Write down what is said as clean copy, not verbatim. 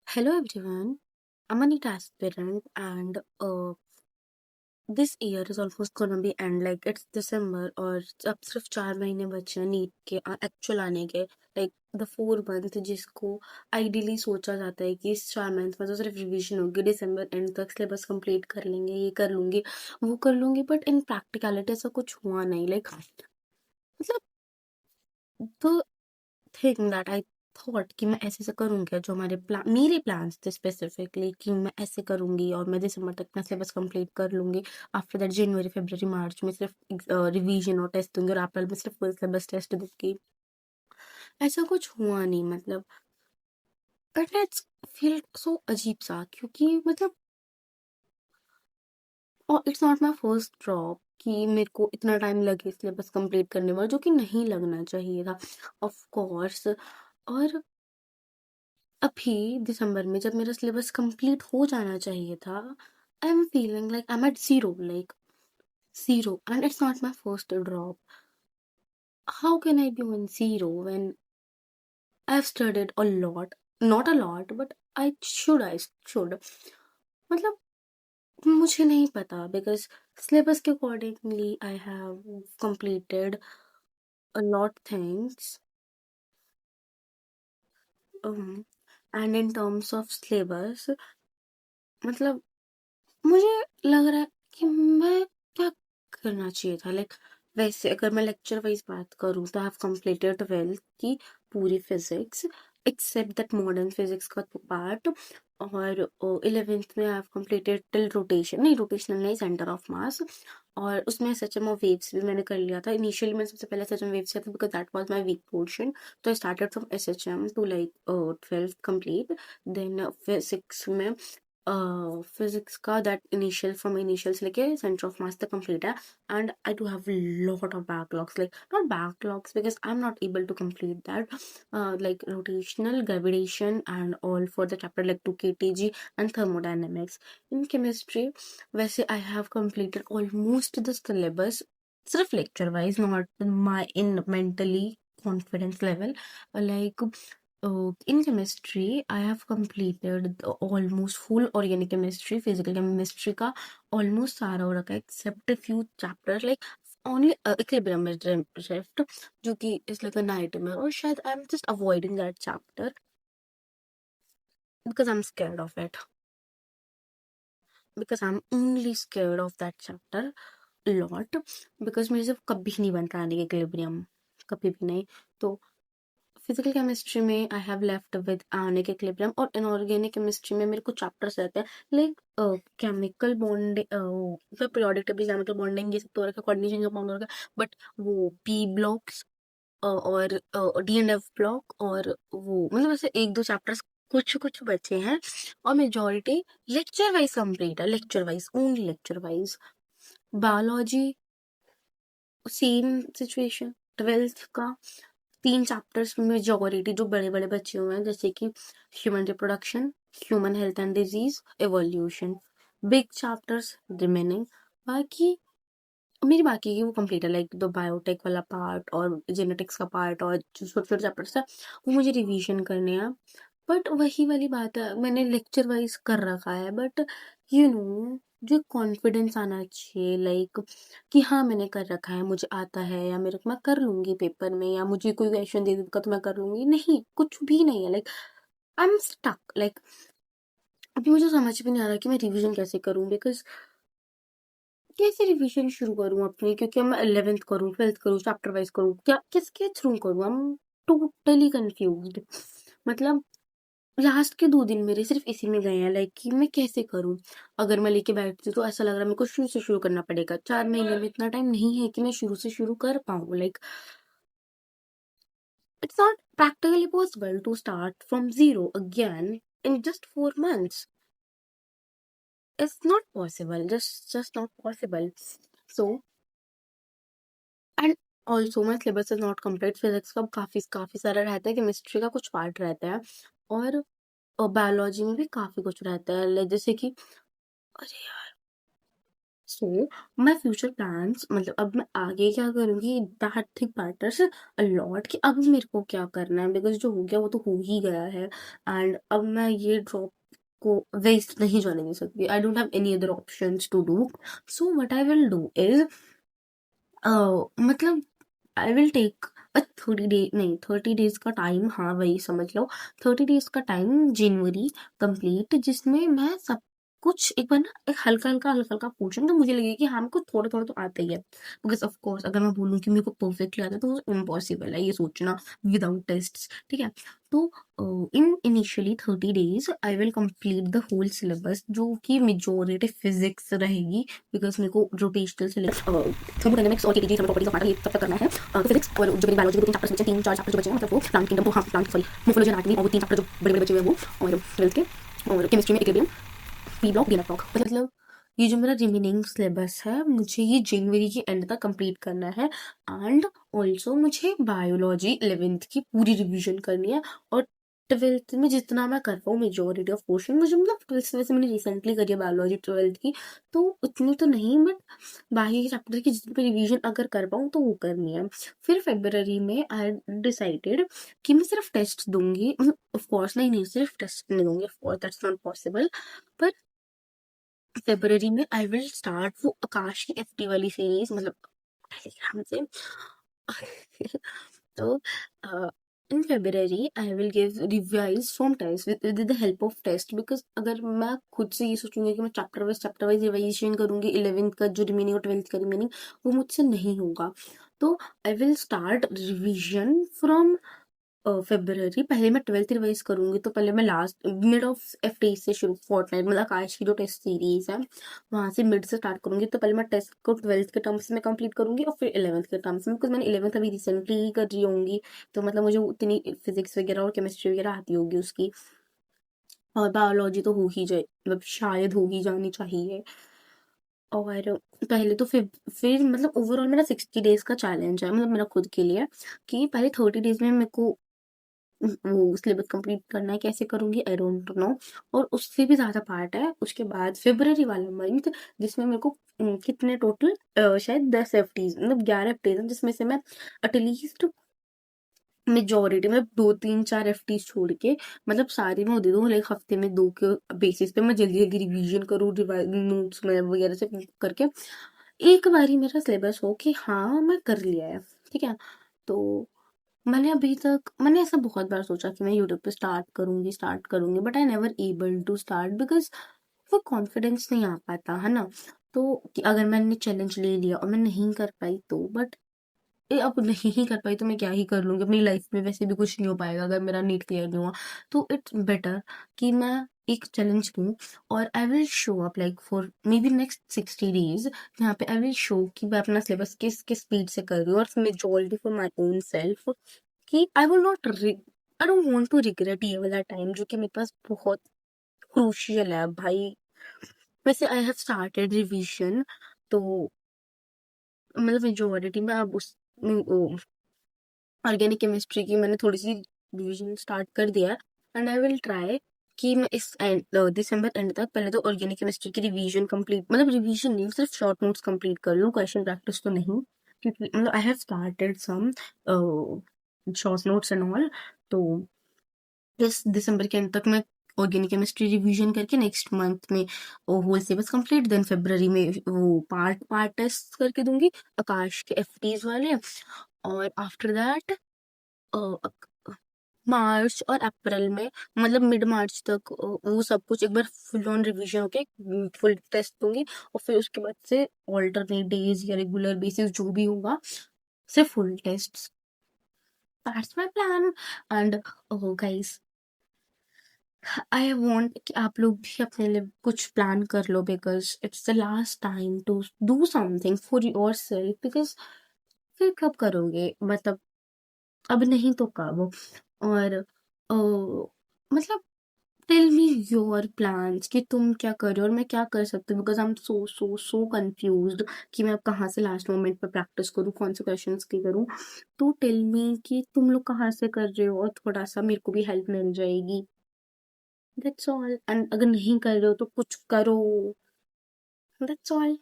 Hello everyone, I'm a NEET aspirant and this year is almost gonna be end like it's December और अब सिर्फ 4 महीने बचे हैं नीट के एक्चुअल आने के लाइक द 4 मंथ जिसको आइडियली सोचा जाता है कि इस 4 मंथ में तो सिर्फ रिवीजन होगी दिसंबर एंड तक सिलेबस कंप्लीट कर लेंगे ये कर लूंगी वो कर लूंगी बट इन प्रैक्टिकलिटी ऐसा कुछ हुआ नहीं लाइक मतलब the thing that I thought कि मैं ऐसे करूंगी जो हमारे प्लान मेरे प्लान्स थे स्पेसिफिकली कि मैं ऐसे करूंगी और मैं दिसंबर तक अपना सिलेबस कंप्लीट कर लूंगी आफ्टर दैट जनवरी फरवरी मार्च में सिर्फ रिवीजन और टेस्ट दूंगी और अप्रैल में सिर्फ फुल सिलेबस टेस्ट दूंगी ऐसा कुछ हुआ नहीं मतलब बट इट्स फील सो अजीब सा क्योंकि मतलब और it's not my first drop कि मेरे को इतना टाइम लगे सिलेबस कंप्लीट करने में जो कि नहीं लगना चाहिए था ऑफ कोर्स और अभी दिसंबर में जब मेरा सिलेबस कंप्लीट हो जाना चाहिए था I am feeling like I am at zero like zero and it's not my first drop. How can I be on zero when I've studied a lot? Not a lot, but I should. मतलब मुझे नहीं पता because syllabus के accordingly I have completed a lot things. Um, and in terms of syllabus मतलब मुझे लग रहा है कि मैं क्या करना चाहिए था लाइक वैसे अगर मैं लेक्चर वाइज बात करूँ तो आई हैव कंप्लीटेड 12th की पूरी physics except that modern physics का पार्ट और 11th में I have completed till rotation नहीं रोटेशनल नहीं सेंटर ऑफ मास और उसमें एसएचएम और वेव्स भी मैंने कर लिया था इनिशियली मैंने सबसे पहले एसएचएम वेव्स किया था because that was my weak portion तो I started from SHM to like 12th complete then physics में फिजिक्स का दैट इनिशियल फ्रॉम इनिशियल से लेके सेंटर ऑफ मास तक कंप्लीट है and I do have lot of backlogs like not backlogs because I am not able to complete that like rotational gravitation and all for the chapter like 2 kTg and thermodynamics in chemistry वैसे I have completed almost the syllabus सिर्फ lecture wise not my in mentally confidence level like in chemistry, I have completed the almost full organic chemistry, physical chemistry का almost सारा हो रखा है except a few chapters like only equilibrium is left जो कि is like a nightmare और शायद I'm just avoiding that chapter because I'm scared of it because I'm only scared of that chapter a lot because मेरे से कभी नहीं बन रहा है equilibrium कभी भी नहीं तो फिजिकल केमिस्ट्री में I have left with ionic equilibrium और इनऑर्गेनिक केमिस्ट्री में मेरे कुछ चैप्टर्स रहते हैं like chemical bond periodic table chemical bonding ये सब तो रखा कोऑर्डिनेशन का बॉन्ड रखा बट वो पी ब्लॉक्स और डीएनएफ ब्लॉक और वो मतलब ऐसे एक दो चैप्टर्स कुछ कुछ बचे हैं और मेजोरिटी लेक्चर वाइज कंप्लीट है lecture wise only lecture wise biology same situation 12th का 3 चैप्टर्स में मेजॉरिटी जो बड़े बड़े बच्चे हुए हैं जैसे कि human reproduction human health and disease evolution big chapters remaining बाकी मेरी बाकी की वो कंप्लीट है लाइक द बायोटेक वाला पार्ट और जेनेटिक्स का पार्ट और जो छोटे छोटे चैप्टर्स है वो मुझे रिवीजन करने हैं बट वही वाली बात है मैंने लेक्चर वाइज कर रखा है बट यू नो जो कॉन्फिडेंस आना चाहिए लाइक कि हाँ मैंने कर रखा है मुझे आता है या मेरे मैं कर लूंगी पेपर में या मुझे कोई क्वेश्चन दे देगा तो मैं कर लूंगी नहीं कुछ भी नहीं है like I am stuck like अभी मुझे समझ भी नहीं आ रहा कि मैं रिवीजन कैसे करूं बिकॉज कैसे रिवीजन शुरू करूं अपनी क्योंकि मैं 11th करूं 12th करूं चैप्टर वाइज करूं क्या किसके थ्रू करूं आई एम टोटली कंफ्यूज्ड मतलब लास्ट के 2 दिन मेरे सिर्फ इसी में गए हैं लाइक कि मैं कैसे करूं अगर मैं लेके बैठती तो ऐसा लग रहा है मेरे को शुरू से शुरू करना पड़ेगा 4 महीने में इतना टाइम नहीं है कि मैं शुरू से शुरू कर पाऊं like it's not practically possible to start from zero again in just 4 months it's not possible just not possible so and also my syllabus is not complete physics का काफी काफी सारा रहता है केमिस्ट्री का कुछ पार्ट रहता है और बायोलॉजी में भी काफी कुछ रहता है like जैसे कि अरे यार सो माय फ्यूचर प्लान्स, मतलब अब मैं आगे क्या करूँगी, that think matters a lot, कि अब मेरे को क्या करना है, बिकॉज़ जो हो गया वो तो हो ही गया है। एंड अब मैं ये ड्रॉप को वेस्ट नहीं जाने दे सकती। I don't have any other options to do. So what I will do is मतलब I will take a 30 day नहीं 30 डेज का टाइम, हाँ वही समझ लो। 30 डेज का टाइम जनवरी कंप्लीट, जिसमें मैं सब कुछ एक बार ना एक हल्का हल्का पूछूं, तो मुझे लगे कि हाँ मेरे को थोड़ा थोड़ा तो आता ही है। बिकॉज ऑफ कोर्स अगर मैं बोलूँ कि मेरे को परफेक्टली आता है तो इम्पॉसिबल है ये सोचना विदाउट टेस्ट, ठीक है। तो in initially 30 days I will complete the whole syllabus, जो कि मेजोरिटी फिजिक्स रहेगी, बिकॉज मेरे को रोटेशनल से थर्मोडायनामिक्स और KTG thermal properties of matter ये सब तक करना है। तो फिजिक्स और जो मेरी बायोलॉजी के 3 चैप्टर्स बचे हैं, 3-4 चैप्टर्स जो बचे हैं, मतलब वो प्लांट किंगडम, तो हाँ प्लांट सॉरी मोर्फोलॉजी एनाटॉमी, और वो 3 चैप्टर जो बड़े बड़े बचे हुए हैं वो, और 12th के, और केमिस्ट्री में equilibrium, P block, D block, मतलब ये जो मेरा रिमेनिंग सिलेबस है मुझे ये जनवरी के एंड तक कंप्लीट करना है। एंड ऑल्सो मुझे बायोलॉजी 11th की पूरी रिवीजन करनी है, और 12th में जितना मैं कर पाऊँ मेजोरिटी ऑफ पोर्शन, मुझे मतलब 12th वैसे मैंने रिसेंटली करी है बायोलॉजी 12th की, तो उतनी तो नहीं, बट बाकी के चैप्टर की जितनी रिवीजन अगर कर पाऊँ तो वो करनी है। फिर फेब्रवरी में आई डिसाइडेड कि मैं सिर्फ टेस्ट दूंगी, मतलब ऑफ कोर्स नहीं सिर्फ टेस्ट नहीं दूंगी, of course that's not possible, पर फेब्रवरी में आई विल स्टार्ट वो आकाश की एफटी वाली सीरीज, मतलब टेलीग्राम से। तो in February I will give revise from test with the help of test, because अगर मैं खुद से ये सोचूंगी कि मैं चैप्टर वाइज रिवाइजेशन करूंगी 11th का जो रिमेनिंग और 12th का रिमेनिंग, वो मुझसे नहीं होगा। तो I will start revision from February. पहले मैं 12th रिवाइज करूंगी, तो पहले मैं लास्ट मिड ऑफ एफ से शुरू, फोर्टनाइट मतलब आकाश की जो टेस्ट सीरीज है वहां से मिड से स्टार्ट करूंगी। तो पहले मैं टेस्ट को 12th के टर्म्स में कंप्लीट करूंगी, और फिर 11th के टर्म्स में, बिकॉज मैंने 11th अभी रिसेंटली ही कर रही होंगी, तो मतलब मुझे उतनी फिजिक्स वगैरह और केमिस्ट्री वगैरह आती होगी उसकी, और बायोलॉजी तो हो ही जाए, मतलब शायद हो ही जानी चाहिए। और पहले तो फिर मतलब ओवरऑल मेरा 60 डेज का चैलेंज है, मतलब मेरा खुद के लिए, कि पहले 30 डेज में मेरे को वो सिलेबस कंप्लीट करना है। कैसे करूंगी आई डोंट नो। और उससे भी ज्यादा पार्ट है उसके बाद फेब्रवरी वाला मंथ, जिसमें मेरे को कितने टोटल शायद 10 एफटीज, मतलब 11 एफटीज, जिसमें से मैं एटलीस्ट मेजोरिटी में 2-3-4 एफटीज छोड़ के, मतलब सारी मैं दे दूँ, लाइक हफ्ते में 2 के बेसिस पे मैं जल्दी जल्दी रिवीजन करूँ, नोट्स में वगैरह से करके एक बारी मेरा सिलेबस हो कि हाँ मैं कर लिया है, ठीक है। तो मैंने ऐसा बहुत बार सोचा कि मैं यूट्यूब पे स्टार्ट करूंगी, but I never able to start, because वो कॉन्फिडेंस नहीं आ पाता है ना। तो कि अगर मैंने चैलेंज ले लिया और मैं नहीं कर पाई तो, बट अब नहीं ही कर पाई तो मैं क्या ही कर लूंगी, अपनी लाइफ में वैसे भी कुछ नहीं हो पाएगा अगर मेरा नीट क्लियर नहीं हुआ। तो इट्स बेटर कि मैं एक चैलेंज लूँ, और I will show up like for may be next 60 days, जहाँ पे आई विल शो कि मैं अपना सिलेबस किस किस स्पीड से कर रही हूँ, और majority for my own self, कि I will not I don't want to regret ये वाला टाइम जो कि मेरे पास बहुत क्रूशियल है भाई। वैसे आई हैव स्टार्टेड रिवीजन, तो मतलब मेजोरिटी में अब उस ऑर्गेनिक केमिस्ट्री की मैंने थोड़ी सी रिवीजन स्टार्ट कर दिया है। एंड आई विल ट्राई कि मैं इस दिसंबर एंड तक पहले तो ऑर्गेनिक केमिस्ट्री की रिवीजन कंप्लीट, मतलब रिवीजन नहीं सिर्फ शॉर्ट नोट्स कंप्लीट कर लूँ, क्वेश्चन प्रैक्टिस तो नहीं, क्योंकि मतलब I have started some short notes and all. तो इस दिसंबर के एंड तक मैं ऑर्गेनिक केमिस्ट्री रिवीजन करके नेक्स्ट मंथ में होल सिलेबस कंप्लीट, देन फरवरी में वो पार्ट पार्ट टेस्ट करके दूंगी आकाश के एफटीज वाले। और आफ्टर दैट मार्च और अप्रैल में, मतलब मिड मार्च तक वो सब कुछ एक बार फुल ऑन रिवीजन होके फुल टेस्ट दूंगी, और फिर उसके बाद से ऑल्टरनेट डेज या रेगुलर बेसिस जो भी होगा सिर्फ full test. That's my plan. And oh guys, I want कि आप लोग भी अपने लिए कुछ प्लान कर लो, because it's the last time to do something for your self, because फिर कब करोगे, मतलब अब नहीं तो कब। और मतलब टेल मी योर प्लान्स कि तुम क्या कर रहे हो और मैं क्या कर सकती हूँ, because I am so confused कि मैं अब कहाँ से लास्ट मोमेंट पे प्रैक्टिस करूँ, कौन से क्वेश्चंस की करूँ। तो टेल मी कि तुम लोग कहाँ से कर रहे हो, और थोड़ा सा मेरे को भी हेल्प मिल जाएगी। That's all. एंड अगर नहीं कर रहे हो तो कुछ करो। That's all.